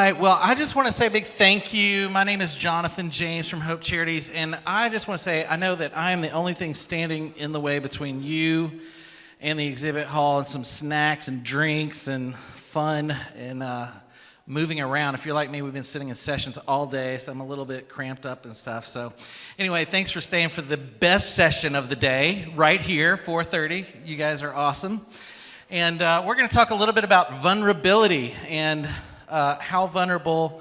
right. Well, I just want to say a big thank you. My name is Jonathan James from Hope Charities, and I just want to say I know that I am the only thing standing in the way between you and the exhibit hall and some snacks and drinks and fun and moving around. If you're like me, we've been sitting in sessions all day, so I'm a little bit cramped up and stuff. So anyway, thanks for staying for the best session of the day right here, 4:30. You guys are awesome. And we're going to talk a little bit about vulnerability and how vulnerable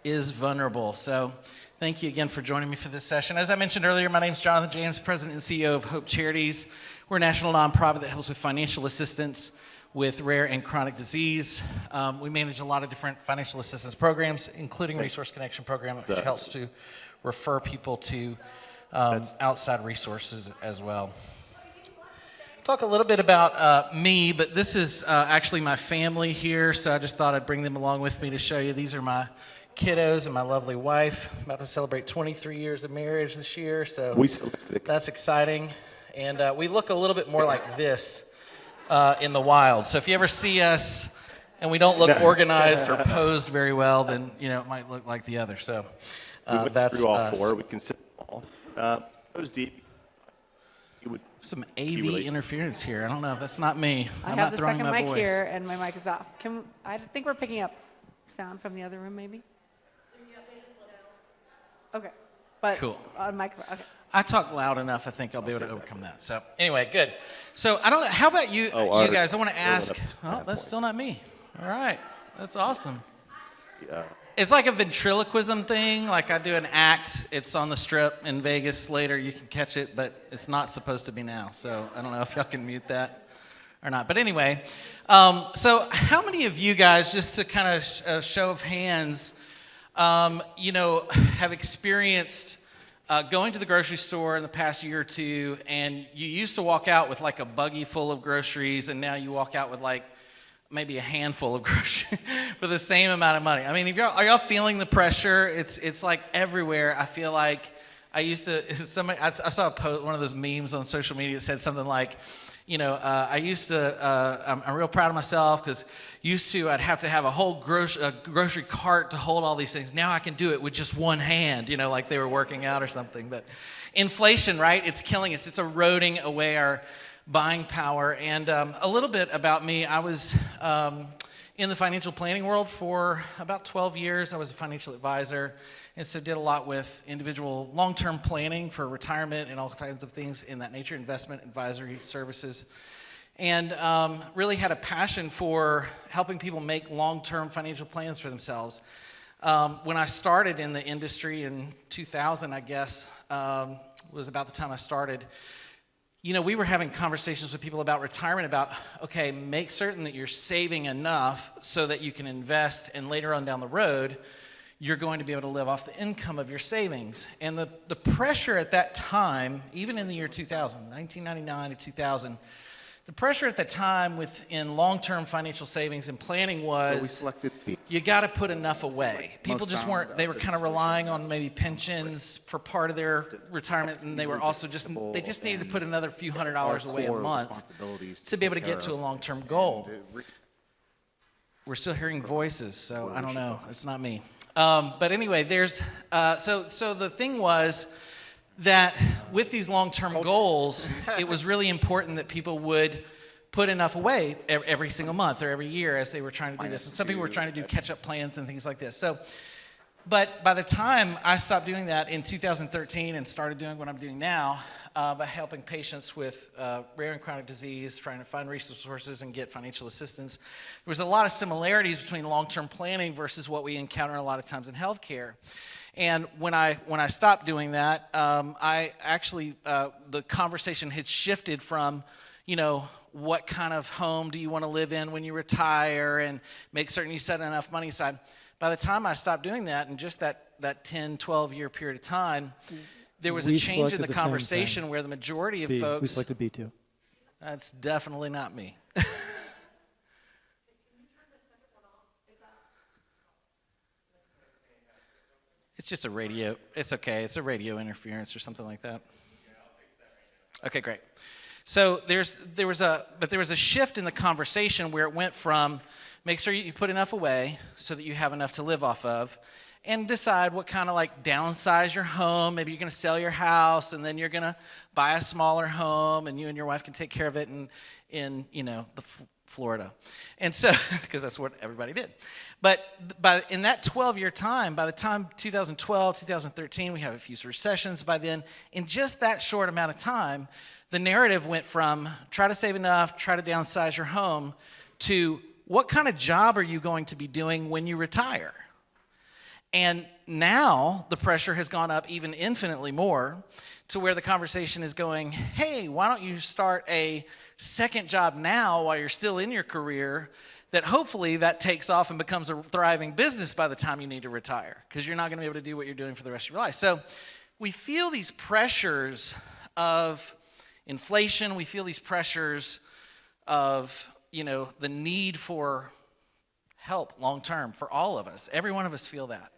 is vulnerable. So thank you again for joining me for this session. As I mentioned earlier, my name is Jonathan James, President and CEO of Hope Charities. We're a national nonprofit that helps with financial assistance with rare and chronic disease. We manage a lot of different financial assistance programs, including Resource Connection Program, which helps to refer people to outside resources as well. Talk a little bit about me, but this is actually my family here, so I just thought I'd bring them along with me to show you. These are my kiddos and my lovely wife. About to celebrate 23 years of marriage this year, so that's exciting. And we look a little bit more like this in the wild. So if you ever see us and we don't look organized or posed very well, then it might look like the other. So that's through all us. four. We can sit all. Goes deep. Some AV interference here. I don't know if that's not me. I I'm have not the throwing second my mic voice. here, and my mic is off. I think we're picking up sound from the other room, maybe? Okay. But Cool. on microphone, okay. I talk loud enough. I think I'll be able to overcome that. So anyway, good. So I don't know. How about you, you guys? I want to ask. Oh, that's still not me. All right. That's awesome. Yeah. It's like a ventriloquism thing. Like I do an act. It's on the Strip in Vegas later. You can catch it, but it's not supposed to be now. So I don't know if y'all can mute that or not. But anyway, so how many of you guys, just to kind of show of hands, have experienced going to the grocery store in the past year or two, and you used to walk out with like a buggy full of groceries, and now you walk out with like maybe a handful of groceries for the same amount of money. I mean, are y'all feeling the pressure? It's like everywhere. I feel like I saw a post, one of those memes on social media that said something like, I'm real proud of myself because used to I'd have to have a whole grocery cart to hold all these things. Now I can do it with just one hand, like they were working out or something. But inflation, right? It's killing us. It's eroding away our buying power. And a little bit about me, I was in the financial planning world for about 12 years. I was a financial advisor, and so did a lot with individual long-term planning for retirement and all kinds of things in that nature, investment advisory services. And really had a passion for helping people make long-term financial plans for themselves. When I started in the industry in 2000, I guess, was about the time I started, we were having conversations with people about retirement, about, okay, make certain that you're saving enough so that you can invest, and later on down the road, you're going to be able to live off the income of your savings. And the pressure at that time, even in the year 2000, 1999 to 2000, the pressure at that time within long-term financial savings and planning was you got to put enough away. People just weren't, they were kind of relying on maybe pensions for part of their retirement, and they were also they just needed to put another few $100s away a month to be able to get to a long-term goal. We're still hearing voices, so I don't know. It's not me. But anyway, there's, so the thing was, that with these long-term goals, it was really important that people would put enough away every single month or every year as they were trying to do this. And some people were trying to do catch-up plans and things like this. So, but by the time I stopped doing that in 2013 and started doing what I'm doing now, by helping patients with rare and chronic disease, trying to find resources and get financial assistance, there was a lot of similarities between long-term planning versus what we encounter a lot of times in healthcare. And when I stopped doing that, I actually, the conversation had shifted from, what kind of home do you want to live in when you retire, and make certain you set enough money aside. By the time I stopped doing that, in just that 10, 12-year period of time, there was a change in the conversation where the majority of folks... We selected B2. That's definitely not me. It's just a radio. It's okay. It's a radio interference or something like that. Okay, great. So there was a shift in the conversation where it went from make sure you put enough away so that you have enough to live off of, and decide what kind of like downsize your home. Maybe you're going to sell your house and then you're going to buy a smaller home and you and your wife can take care of it in Florida. And so, because that's what everybody did. But in that 12-year time, by the time 2012, 2013, we have a few recessions. By then, in just that short amount of time, the narrative went from try to save enough, try to downsize your home, to what kind of job are you going to be doing when you retire? And now the pressure has gone up even infinitely more to where the conversation is going, hey, why don't you start a second job now while you're still in your career that hopefully that takes off and becomes a thriving business by the time you need to retire, because you're not going to be able to do what you're doing for the rest of your life. So we feel these pressures of inflation. We feel these pressures of, the need for help long term for all of us. Every one of us feel that.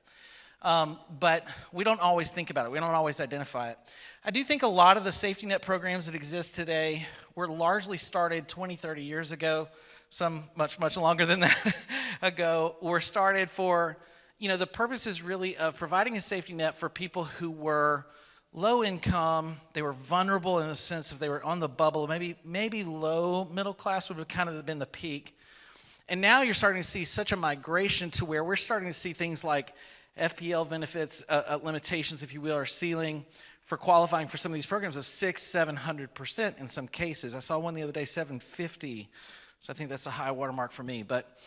But we don't always think about it. We don't always identify it. I do think a lot of the safety net programs that exist today were largely started 20, 30 years ago. Some much, much longer than that ago, were started for, the purposes really of providing a safety net for people who were low income. They were vulnerable in the sense of they were on the bubble. Maybe low middle class would have kind of been the peak. And now you're starting to see such a migration to where we're starting to see things like FPL benefits, limitations, if you will, or ceiling for qualifying for some of these programs of 600-700% in some cases. I saw one the other day, 750. So I think that's a high watermark for me. But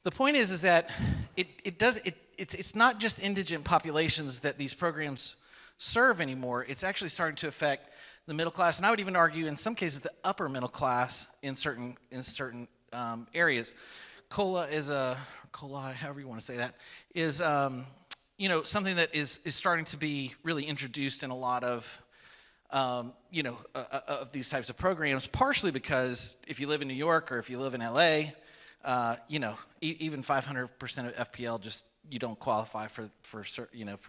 the point is that it's not just indigent populations that these programs serve anymore. It's actually starting to affect the middle class, and I would even argue in some cases the upper middle class in certain areas. COLA, however you want to say that, is something that is starting to be really introduced in a lot of of these types of programs, partially because if you live in New York or if you live in LA, even 500% of FPL, just you don't qualify for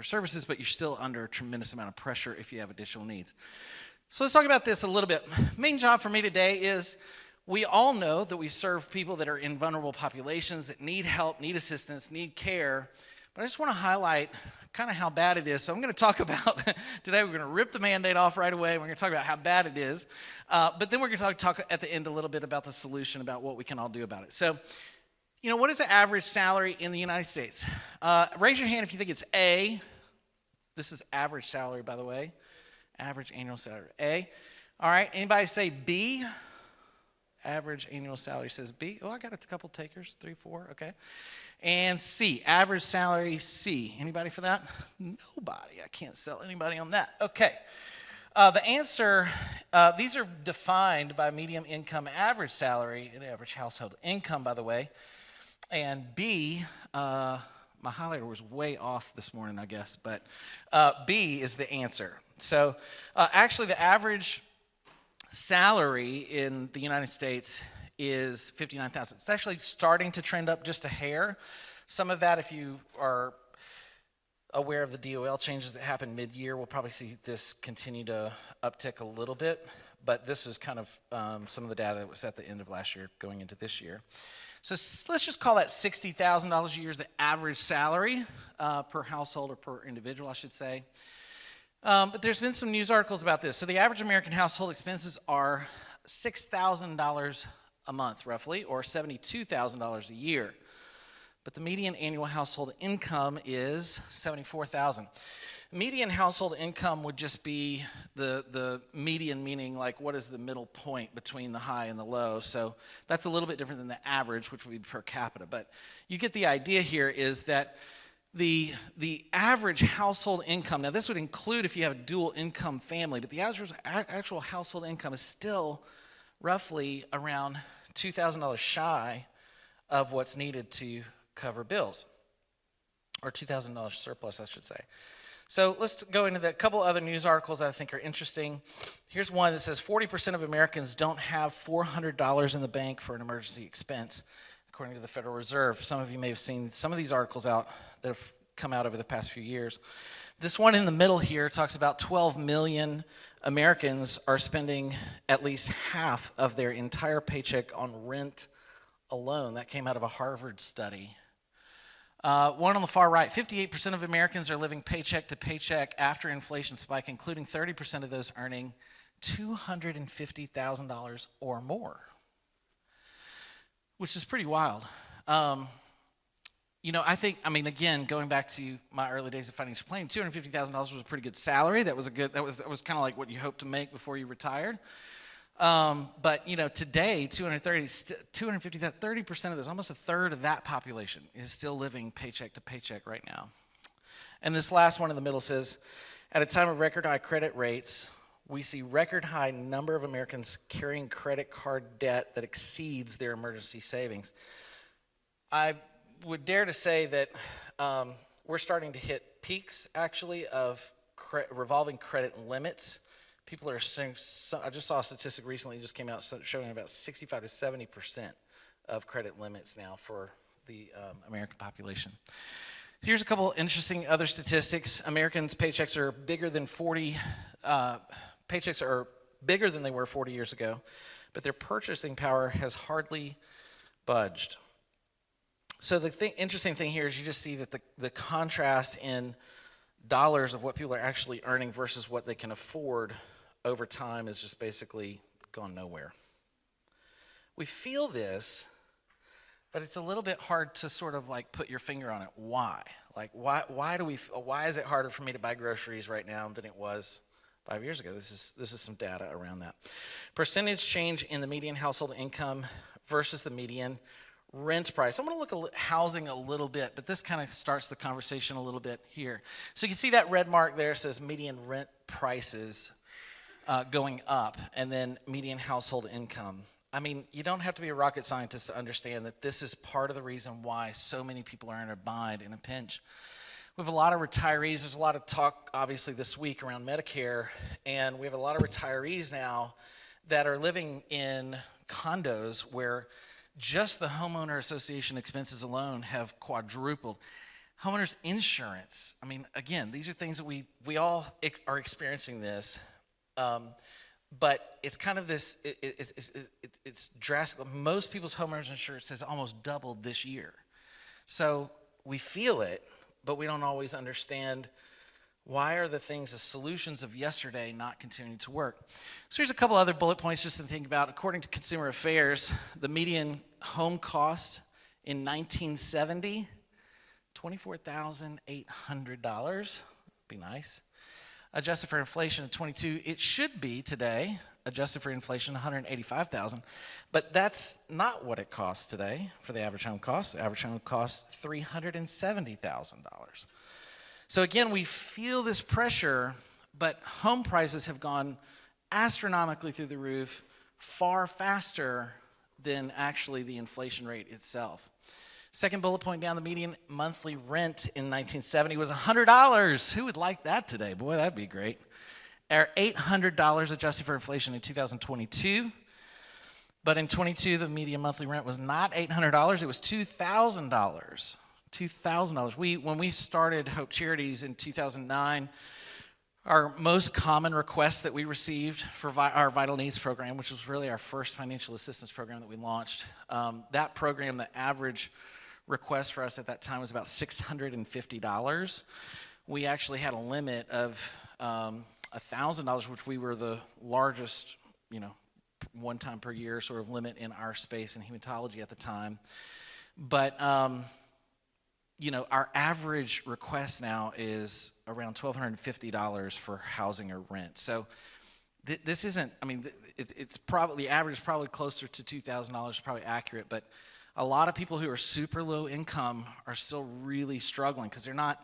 services, but you're still under a tremendous amount of pressure if you have additional needs. So let's talk about this a little bit. Main job for me today is we all know that we serve people that are in vulnerable populations that need help, need assistance, need care. But I just want to highlight kind of how bad it is. So I'm going to talk about, today we're going to rip the Band-Aid off right away. We're going to talk about how bad it is. But then we're going to talk at the end a little bit about the solution, about what we can all do about it. So, what is the average salary in the United States? Raise your hand if you think it's A. This is average salary, by the way. Average annual salary. A. All right. Anybody say B? Average annual salary says B. Oh, I got a couple takers. 3, 4. Okay. And C, average salary C. Anybody for that? Nobody. I can't sell anybody on that. Okay. The answer, these are defined by median income average salary and average household income, by the way. And B, my highlighter was way off this morning, I guess, but B is the answer. So actually the average salary in the United States is $59,000. It's actually starting to trend up just a hair. Some of that, if you are aware of the DOL changes that happened mid-year, we'll probably see this continue to uptick a little bit. But this is kind of some of the data that was at the end of last year going into this year. So let's just call that $60,000 a year is the average salary per household or per individual, I should say. But there's been some news articles about this. So the average American household expenses are $6,000 a month, roughly, or $72,000 a year. But the median annual household income is $74,000. Median household income would just be the median, meaning like what is the middle point between the high and the low. So that's a little bit different than the average, which would be per capita. But you get the idea here is that the average household income, now this would include if you have a dual income family, but the actual household income is still roughly around $2,000 shy of what's needed to cover bills, or $2,000 surplus, I should say. So let's go into a couple other news articles that I think are interesting. Here's one that says 40% of Americans don't have $400 in the bank for an emergency expense, according to the Federal Reserve. Some of you may have seen some of these articles out that have come out over the past few years. This one in the middle here talks about 12 million Americans are spending at least half of their entire paycheck on rent alone. That came out of a Harvard study. One on the far right, 58% of Americans are living paycheck to paycheck after inflation spike, including 30% of those earning $250,000 or more, which is pretty wild. Again, going back to my early days of financial planning, $250,000 was a pretty good salary. That was kind of like what you hoped to make before you retired. But today, 250, that 30% of those, almost a third of that population is still living paycheck to paycheck right now. And this last one in the middle says, at a time of record high credit rates, we see record high number of Americans carrying credit card debt that exceeds their emergency savings. I would dare to say that we're starting to hit peaks, actually, of revolving credit limits. People are saying, I just saw a statistic recently, just came out showing about 65 to 70% of credit limits now for the American population. Here's a couple interesting other statistics. Americans' paychecks are bigger than they were 40 years ago, but their purchasing power has hardly budged. So the interesting thing here is you just see that the contrast in dollars of what people are actually earning versus what they can afford over time is just basically gone nowhere. We feel this, but it's a little bit hard to sort of like put your finger on it. Why? Like why is it harder for me to buy groceries right now than it was 5 years ago? This is some data around that. Percentage change in the median household income versus the median rent price. I'm going to look at housing a little bit, but this kind of starts the conversation a little bit here. So you can see that red mark there says median rent prices going up, and then median household income. I mean, you don't have to be a rocket scientist to understand that this is part of the reason why so many people are in a bind, in a pinch. We have a lot of retirees. There's a lot of talk, obviously, this week around Medicare, and we have a lot of retirees now that are living in condos where just the homeowner association expenses alone have quadrupled. Homeowners insurance, I mean, again, these are things that we all are experiencing this, but it's kind of this, it's drastic. Most people's homeowners insurance has almost doubled this year. So we feel it, but we don't always understand why are the things, the solutions of yesterday not continuing to work. So here's a couple other bullet points just to think about. According to Consumer Affairs, the median home cost in 1970, $24,800. Be nice. Adjusted for inflation of 22, it should be today, adjusted for inflation, $185,000. But that's not what it costs today for the average home cost. The average home costs $370,000. So again, we feel this pressure, but home prices have gone astronomically through the roof, far faster than actually the inflation rate itself. Second bullet point down, the median monthly rent in 1970 was $100. Who would like that today? Boy, that'd be great. Or $800 adjusted for inflation in 2022. But in 22, the median monthly rent was not $800, it was $2,000. $2,000. When we started Hope Charities in 2009, our most common request that we received for our Vital Needs program, which was really our first financial assistance program that we launched, that program, the average request for us at that time was about $650. We actually had a limit of $1,000, which we were the largest, one time per year sort of limit in our space in hematology at the time. But our average request now is around $1,250 for housing or rent. So this isn't, it's probably, the average is probably closer to $2,000, probably accurate, but a lot of people who are super low income are still really struggling because they're not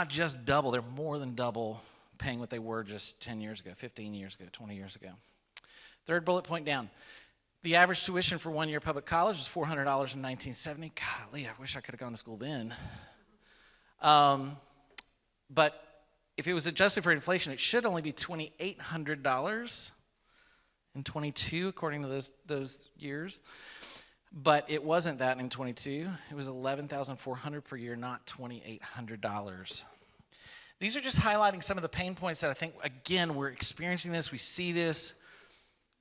just double, they're more than double paying what they were just 10 years ago, 15 years ago, 20 years ago. Third bullet point down. The average tuition for one year public college was $400 in 1970. Golly, I wish I could have gone to school then. But if it was adjusted for inflation, it should only be $2,800 in 22, according to those years. But it wasn't that in 22. It was $11,400 per year, not $2,800. These are just highlighting some of the pain points that I think, again, we're experiencing this, we see this,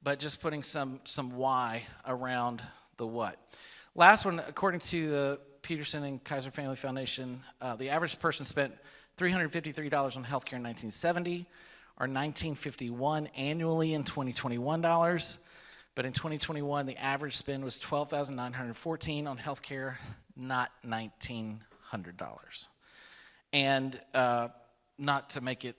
but just putting some why around the what. Last one, according to the Peterson and Kaiser Family Foundation, the average person spent $353 on healthcare in 1970, or $1951 annually in 2021 dollars. But in 2021, the average spend was $12,914 on healthcare, not $1,900. And not to make it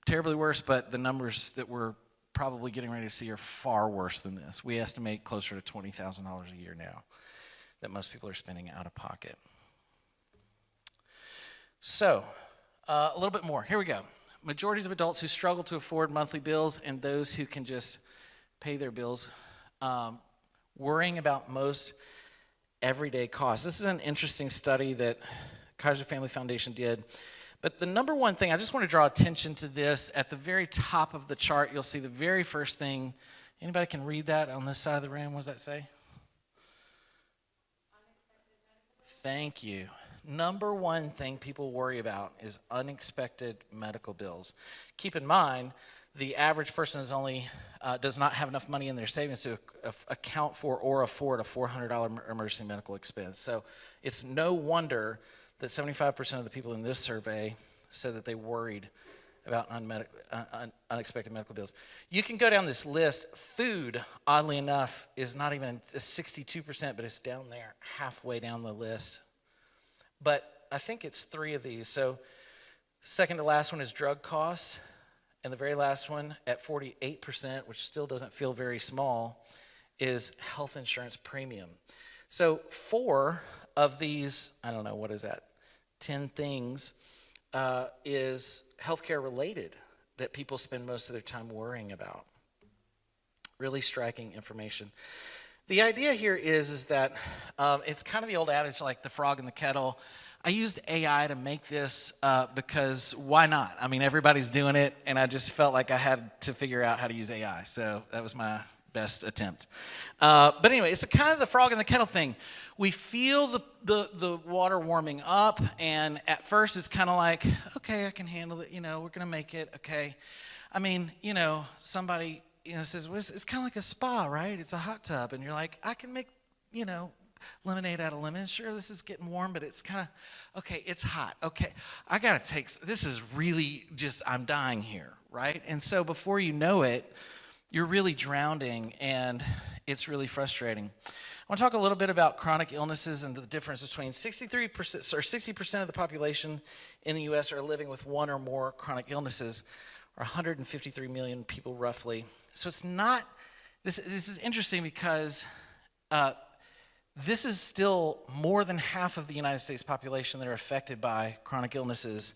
terribly worse, but the numbers that we're probably getting ready to see are far worse than this. We estimate closer to $20,000 a year now that most people are spending out of pocket. So, a little bit more. Here we go. Majorities of adults who struggle to afford monthly bills and those who can just pay their bills, worrying about most everyday costs. This is an interesting study that Kaiser Family Foundation did. But the number one thing, I just want to draw attention to this. At the very top of the chart, you'll see the very first thing. Anybody can read that on this side of the room? What does that say? Thank you. Number one thing people worry about is unexpected medical bills. Keep in mind, the average person is only does not have enough money in their savings to account for or afford a $400 emergency medical expense. So it's no wonder that 75% of the people in this survey said that they worried about unexpected medical bills. You can go down this list. Food, oddly enough, is not even 62%, but it's down there, halfway down the list. But I think it's three of these. So second to last one is drug costs, and the very last one at 48%, which still doesn't feel very small, is health insurance premium. So 4 of these, I don't know, what is that, 10 things, is healthcare related that people spend most of their time worrying about. Really striking information. The idea here is that it's kind of the old adage, like the frog in the kettle. I used AI to make this because why not? I mean, everybody's doing it, and I just felt like I had to figure out how to use AI. So that was my best attempt. But anyway, it's kind of the frog in the kettle thing. We feel the water warming up, and at first it's kind of like, okay, I can handle it. You know, we're going to make it. Okay. I mean, you know, somebody, you know, says, well, it's kind of like a spa, right? It's a hot tub. And you're like, I can make, you know, lemonade out of lemon. Sure, this is getting warm, but it's kind of, okay, it's hot. Okay, I got to take, this is really just, I'm dying here, right? And so before you know it, you're really drowning, and it's really frustrating. I want to talk a little bit about chronic illnesses and the difference between 63% or 60% of the population in the U.S. are living with one or more chronic illnesses, or 153 million people roughly. So it's not, this is interesting because this is still more than half of the United States population that are affected by chronic illnesses,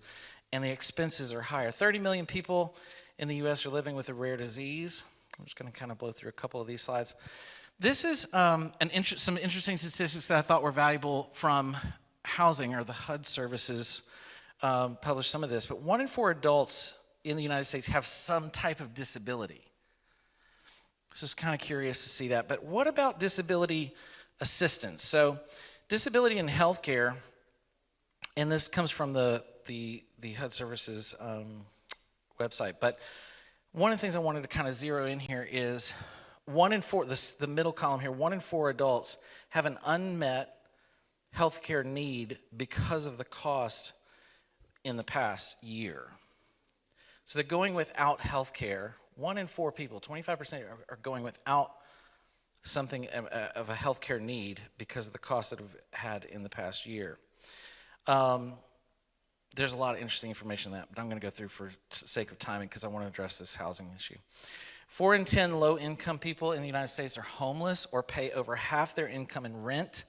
and the expenses are higher. 30 million people in the U.S. are living with a rare disease. I'm just going to kind of blow through a couple of these slides. This is some interesting statistics that I thought were valuable from housing, or the HUD services published some of this. But 1 in 4 adults in the United States have some type of disability. So it's kind of curious to see that. But what about disability assistance? So disability in healthcare, and this comes from the HUD services website. But one of the things I wanted to kind of zero in here is 1 in 4, the middle column here, 1 in 4 adults have an unmet healthcare need because of the cost in the past year. So they're going without healthcare. 1 in 4 people, 25% are going without something of a healthcare need because of the cost that have had in the past year. There's a lot of interesting information in that, but I'm going to go through for sake of timing because I want to address this housing issue. 4 in 10 low-income people in the United States are homeless or pay over half their income in rent.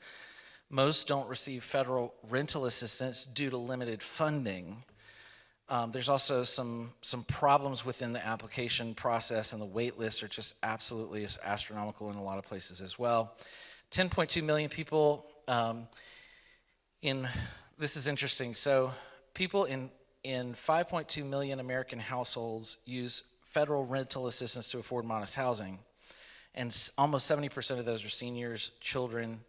Most don't receive federal rental assistance due to limited funding. There's also some problems within the application process, and the wait lists are just absolutely astronomical in a lot of places as well. 10.2 million people this is interesting. So people in 5.2 million American households use federal rental assistance to afford modest housing, and almost 70% of those are seniors, children,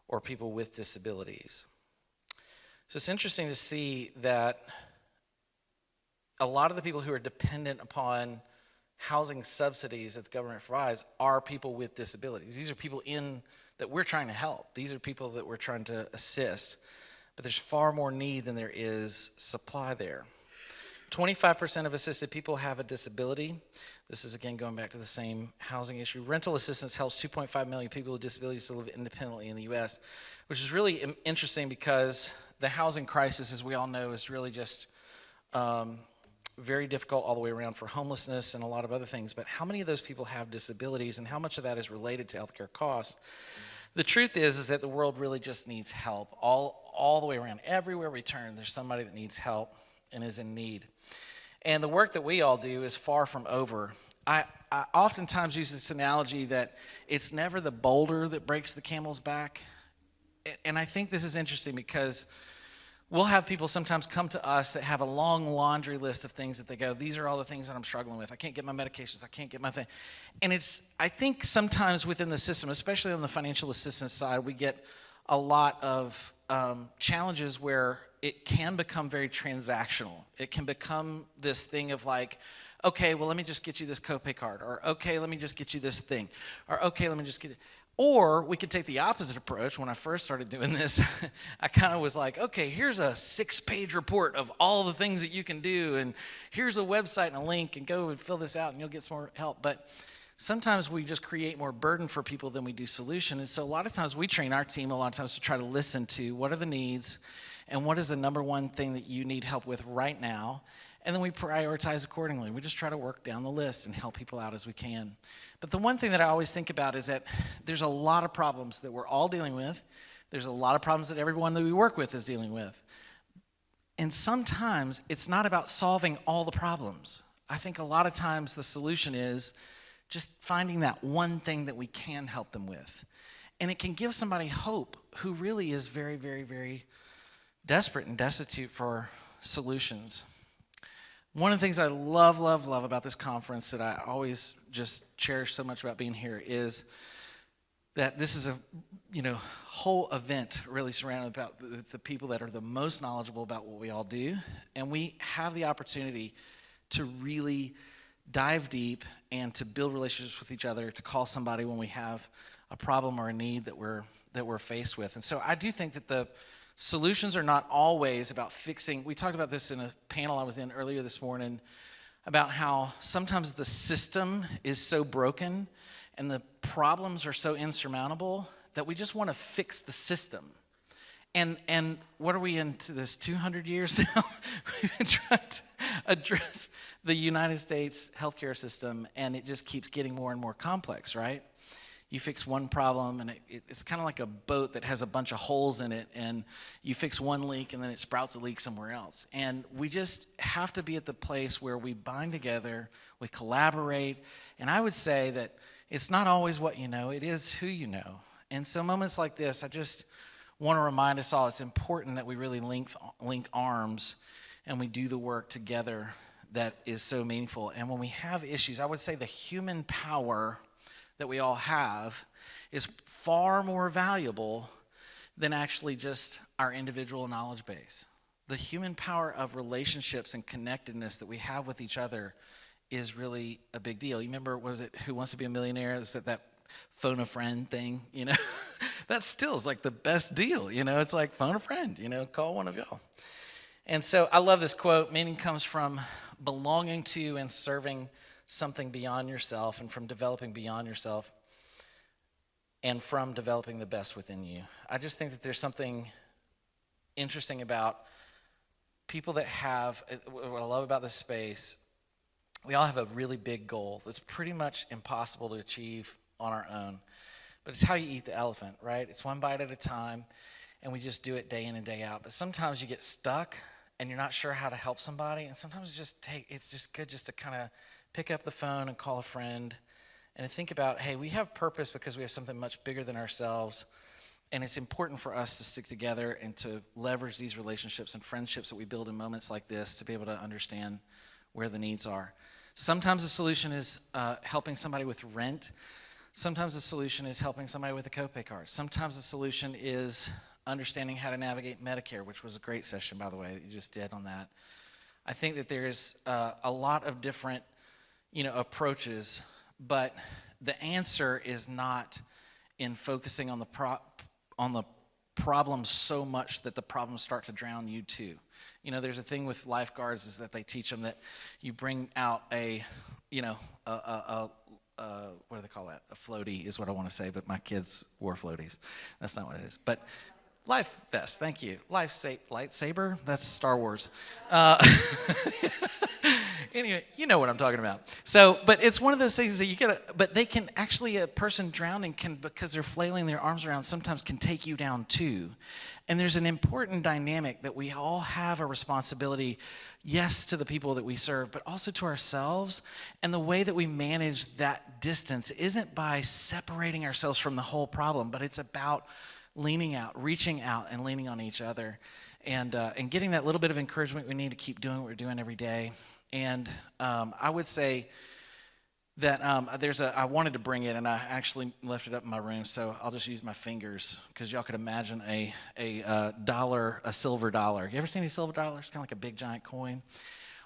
or people with disabilities. So it's interesting to see that a lot of the people who are dependent upon housing subsidies that the government provides are people with disabilities. These are people in that we're trying to help. These are people that we're trying to assist. But there's far more need than there is supply there. 25% of assisted people have a disability. This is, again, going back to the same housing issue. Rental assistance helps 2.5 million people with disabilities to live independently in the U.S., which is really interesting because the housing crisis, as we all know, is really just very difficult all the way around for homelessness and a lot of other things. But how many of those people have disabilities, and how much of that is related to healthcare costs? The truth is that the world really just needs help all the way around. Everywhere we turn, there's somebody that needs help and is in need. And the work that we all do is far from over. I oftentimes use this analogy that it's never the boulder that breaks the camel's back. And I think this is interesting because we'll have people sometimes come to us that have a long laundry list of things that they go, these are all the things that I'm struggling with. I can't get my medications. I can't get my thing. And I think sometimes within the system, especially on the financial assistance side, we get a lot of challenges where it can become very transactional. It can become this thing of like, okay, well, let me just get you this copay card, or okay, let me just get you this thing, or okay, let me just get it. Or we could take the opposite approach. When I first started doing this, I kind of was like, okay, here's a 6-page report of all the things that you can do, and here's a website and a link, and go and fill this out, and you'll get some more help. But sometimes we just create more burden for people than we do solution. And so a lot of times we train our team a lot of times to try to listen to what are the needs and what is the number one thing that you need help with right now. And then we prioritize accordingly. We just try to work down the list and help people out as we can. But the one thing that I always think about is that there's a lot of problems that we're all dealing with. There's a lot of problems that everyone that we work with is dealing with. And sometimes it's not about solving all the problems. I think a lot of times the solution is just finding that one thing that we can help them with. And it can give somebody hope who really is very, very, very desperate and destitute for solutions. One of the things I love about this conference that I always just cherish so much about being here is that this is a whole event really surrounded about the people that are the most knowledgeable about what we all do. And we have the opportunity to really dive deep and to build relationships with each other, to call somebody when we have a problem or a need that we're faced with. And so I do think that the solutions are not always about fixing. We talked about this in a panel I was in earlier this morning about how sometimes the system is so broken and the problems are so insurmountable that we just want to fix the system. And what are we into this, 200 years now? We've been trying to address the United States healthcare system, and it just keeps getting more and more complex, right? You fix one problem, and it's kind of like a boat that has a bunch of holes in it, and you fix one leak, and then it sprouts a leak somewhere else. And we just have to be at the place where we bind together, we collaborate, and I would say that it's not always what you know, it is who you know. And so moments like this, I just want to remind us all it's important that we really link arms and we do the work together that is so meaningful. And when we have issues, I would say the human power that we all have is far more valuable than actually just our individual knowledge base. The human power of relationships and connectedness that we have with each other is really a big deal. You remember, what was it, Who Wants to Be a Millionaire? It was that phone a friend thing, That still is like the best deal, It's like phone a friend, call one of y'all. And so I love this quote. Meaning comes from belonging to and serving something beyond yourself, and from developing beyond yourself, and from developing the best within you. I just think that there's something interesting about people that have, what I love about this space, we all have a really big goal that's pretty much impossible to achieve on our own. But it's how you eat the elephant, right? It's one bite at a time, and we just do it day in and day out. But sometimes you get stuck, and you're not sure how to help somebody, and sometimes it's just good just to kind of pick up the phone and call a friend and to think about, hey, we have purpose because we have something much bigger than ourselves, and it's important for us to stick together and to leverage these relationships and friendships that we build in moments like this to be able to understand where the needs are. Sometimes the solution is helping somebody with rent. Sometimes the solution is helping somebody with a copay card. Sometimes the solution is understanding how to navigate Medicare, which was a great session, by the way, that you just did on that. I think that there's a lot of different, approaches, but the answer is not in focusing on the problem so much that the problems start to drown you too. You know, there's a thing with lifeguards is that they teach them that you bring out a what do they call that? A floaty is what I want to say, but my kids wore floaties. That's not what it is. But life vest, thank you. Lightsaber, that's Star Wars. Anyway, you know what I'm talking about. So, but it's one of those things that you gotta, but they can actually, a person drowning can, because they're flailing their arms around, sometimes can take you down too. And there's an important dynamic that we all have a responsibility, yes, to the people that we serve, but also to ourselves. And the way that we manage that distance isn't by separating ourselves from the whole problem, but it's about leaning out, reaching out, and leaning on each other, and getting that little bit of encouragement we need to keep doing what we're doing every day. And I would say that I wanted to bring it, and I actually left it up in my room, so I'll just use my fingers, because y'all could imagine a dollar, a silver dollar. You ever seen any silver dollars? Kind of like a big giant coin.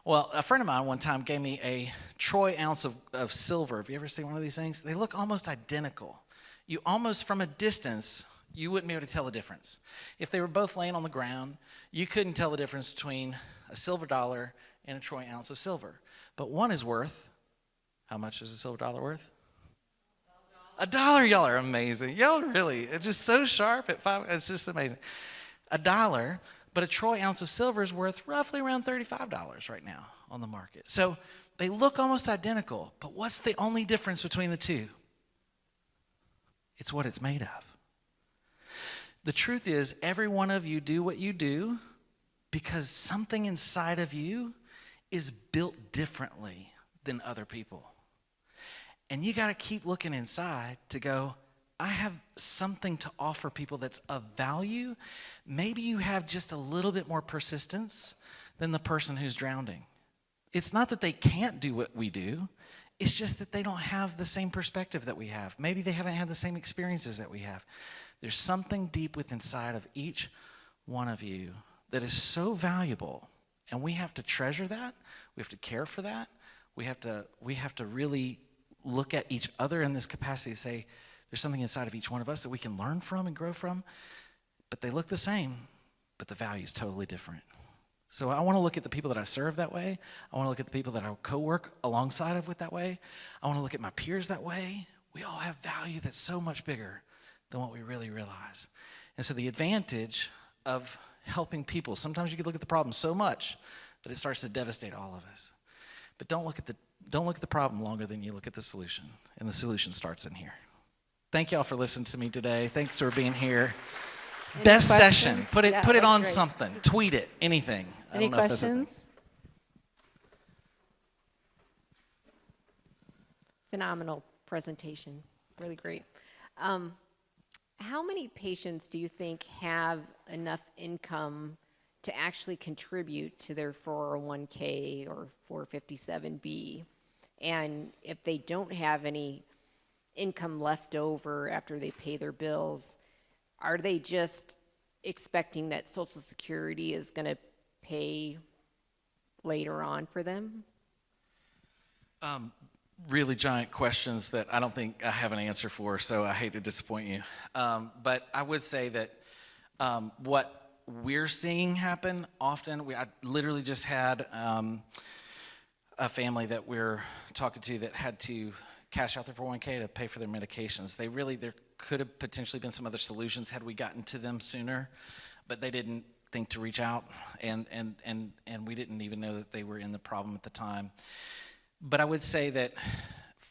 Well, a friend of mine one time gave me a troy ounce of silver. Have you ever seen one of these things? They look almost identical. You almost, from a distance, you wouldn't be able to tell the difference. If they were both laying on the ground, you couldn't tell the difference between a silver dollar and a troy ounce of silver. But one is worth, how much is a silver dollar worth? $1. Y'all are amazing. Y'all really, it's just so sharp at $5. It's just amazing. $1, but a troy ounce of silver is worth roughly around $35 right now on the market. So they look almost identical, but what's the only difference between the two? It's what it's made of. The truth is, every one of you do what you do because something inside of you is built differently than other people. And you got to keep looking inside to go, I have something to offer people that's of value. Maybe you have just a little bit more persistence than the person who's drowning. It's not that they can't do what we do. It's just that they don't have the same perspective that we have. Maybe they haven't had the same experiences that we have. There's something deep within inside of each one of you that is so valuable, and we have to treasure that. We have to care for that. We have to really look at each other in this capacity and say, there's something inside of each one of us that we can learn from and grow from, but they look the same, but the value is totally different. So I want to look at the people that I serve that way. I want to look at the people that I co-work alongside of with that way. I want to look at my peers that way. We all have value that's so much bigger than what we really realize. And so the advantage of helping people, sometimes you can look at the problem so much that it starts to devastate all of us. But don't look at the problem longer than you look at the solution. And the solution starts in here. Thank y'all for listening to me today. Thanks for being here. Any Best questions? session. Put it Yeah, put it that was on great. something. Tweet it. Anything. I Any don't know if that's a thing. questions? Phenomenal presentation, really great. How many patients do you think have enough income to actually contribute to their 401k or 457B? And if they don't have any income left over after they pay their bills, are they just expecting that Social Security is going to pay later on for them? Really giant questions that I don't think I have an answer for, so I hate to disappoint you. But I would say that what we're seeing happen often, I literally just had a family that we're talking to that had to cash out their 401k to pay for their medications. There could have potentially been some other solutions had we gotten to them sooner, but they didn't think to reach out, and we didn't even know that they were in the problem at the time. But I would say that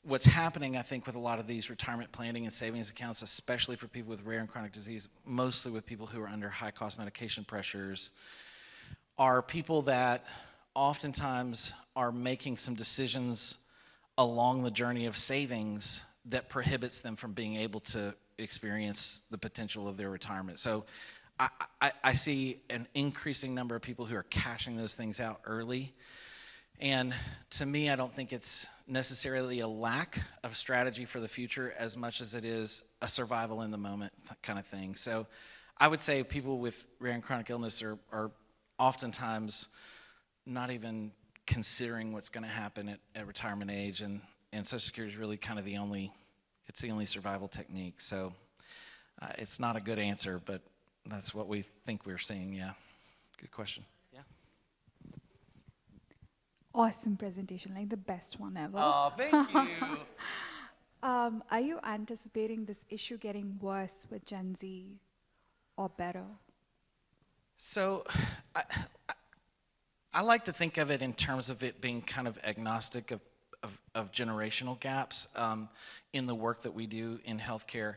what's happening, I think, with a lot of these retirement planning and savings accounts, especially for people with rare and chronic disease, mostly with people who are under high-cost medication pressures, are people that oftentimes are making some decisions along the journey of savings that prohibits them from being able to experience the potential of their retirement. So I see an increasing number of people who are cashing those things out early. And to me, I don't think it's necessarily a lack of strategy for the future as much as it is a survival in the moment kind of thing. So I would say people with rare and chronic illness are oftentimes not even considering what's going to happen at retirement age, and Social Security is really kind of the only survival technique. So It's not a good answer, but that's what we think we're seeing, yeah. Good question. Yeah. Awesome presentation, like the best one ever. Oh, thank you. Are you anticipating this issue getting worse with Gen Z or better? So I like to think of it in terms of it being kind of agnostic of generational gaps in the work that we do in healthcare.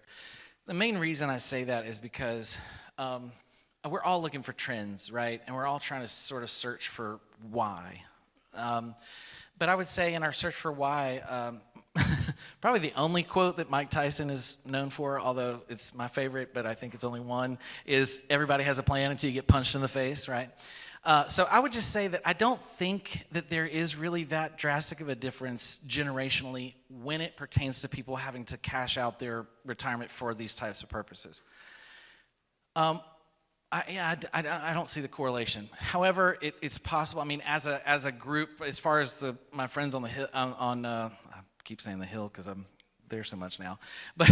The main reason I say that is because we're all looking for trends, right? And we're all trying to sort of search for why. But I would say in our search for why, probably the only quote that Mike Tyson is known for, although it's my favorite, but I think it's only one, is everybody has a plan until you get punched in the face, right? So I would just say that I don't think that there is really that drastic of a difference generationally when it pertains to people having to cash out their retirement for these types of purposes. I don't see the correlation. However, it's possible. I mean, as a group, as far as my friends on the hill, I keep saying the hill because I'm there so much now, but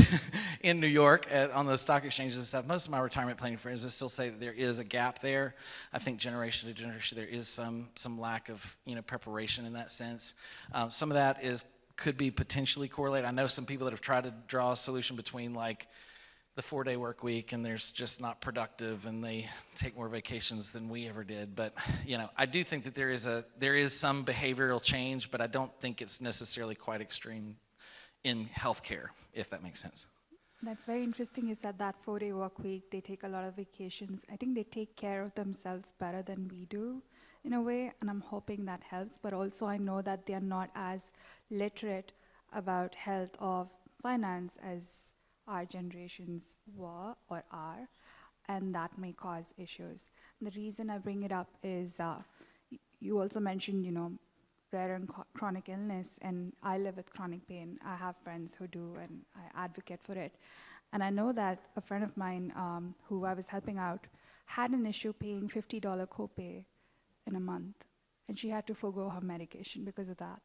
in New York on the stock exchanges and stuff, most of my retirement planning friends will still say that there is a gap there. I think generation to generation there is some lack of preparation in that sense. Some of that could be potentially correlated. I know some people that have tried to draw a solution between like the 4-day work week and there's just not productive and they take more vacations than we ever did. But I do think that there is some behavioral change, but I don't think it's necessarily quite extreme in healthcare, if that makes sense. That's very interesting. You said that 4-day work week, they take a lot of vacations. I think they take care of themselves better than we do in a way, and I'm hoping that helps. But also I know that they're not as literate about health or finance as our generations were or are, and that may cause issues. And the reason I bring it up is you also mentioned, rare and chronic illness, and I live with chronic pain. I have friends who do, and I advocate for it. And I know that a friend of mine who I was helping out had an issue paying $50 copay in a month, and she had to forgo her medication because of that.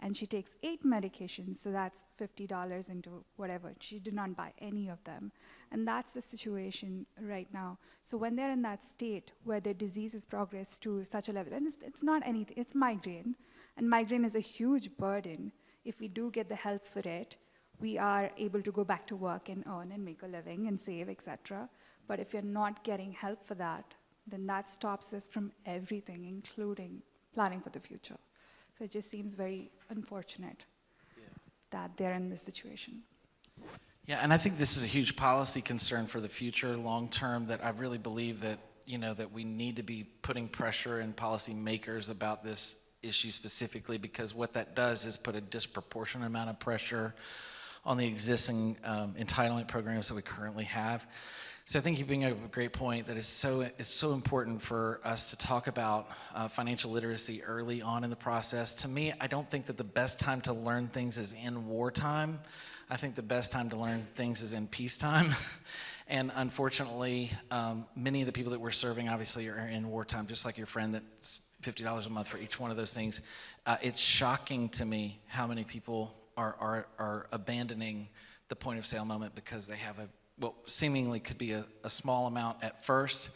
And she takes 8 medications, so that's $50 into whatever. She did not buy any of them. And that's the situation right now. So when they're in that state where their disease has progressed to such a level, and it's not anything, it's migraine, and migraine is a huge burden. If we do get the help for it, we are able to go back to work and earn and make a living and save, etc. But if you're not getting help for that, then that stops us from everything, including planning for the future. So it just seems very unfortunate that they're in this situation. Yeah, and I think this is a huge policy concern for the future, long term, that I really believe that, that we need to be putting pressure in policymakers about this issue specifically, because what that does is put a disproportionate amount of pressure on the existing entitlement programs that we currently have. So I think you bring up a great point that it's so important for us to talk about financial literacy early on in the process. To me, I don't think that the best time to learn things is in wartime. I think the best time to learn things is in peacetime. And unfortunately, many of the people that we're serving obviously are in wartime, just like your friend that's $50 a month for each one of those things. It's shocking to me how many people are abandoning the point of sale moment because they have what seemingly could be a small amount at first,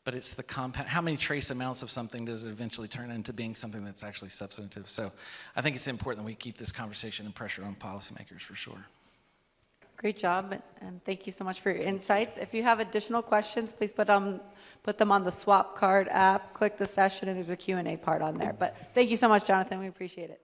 but it's the compound. How many trace amounts of something does it eventually turn into being something that's actually substantive? So I think it's important that we keep this conversation and pressure on policymakers for sure. Great job, and thank you so much for your insights. If you have additional questions, please put them on the swap card app, click the session, and there's a Q&A part on there. But thank you so much, Jonathan. We appreciate it.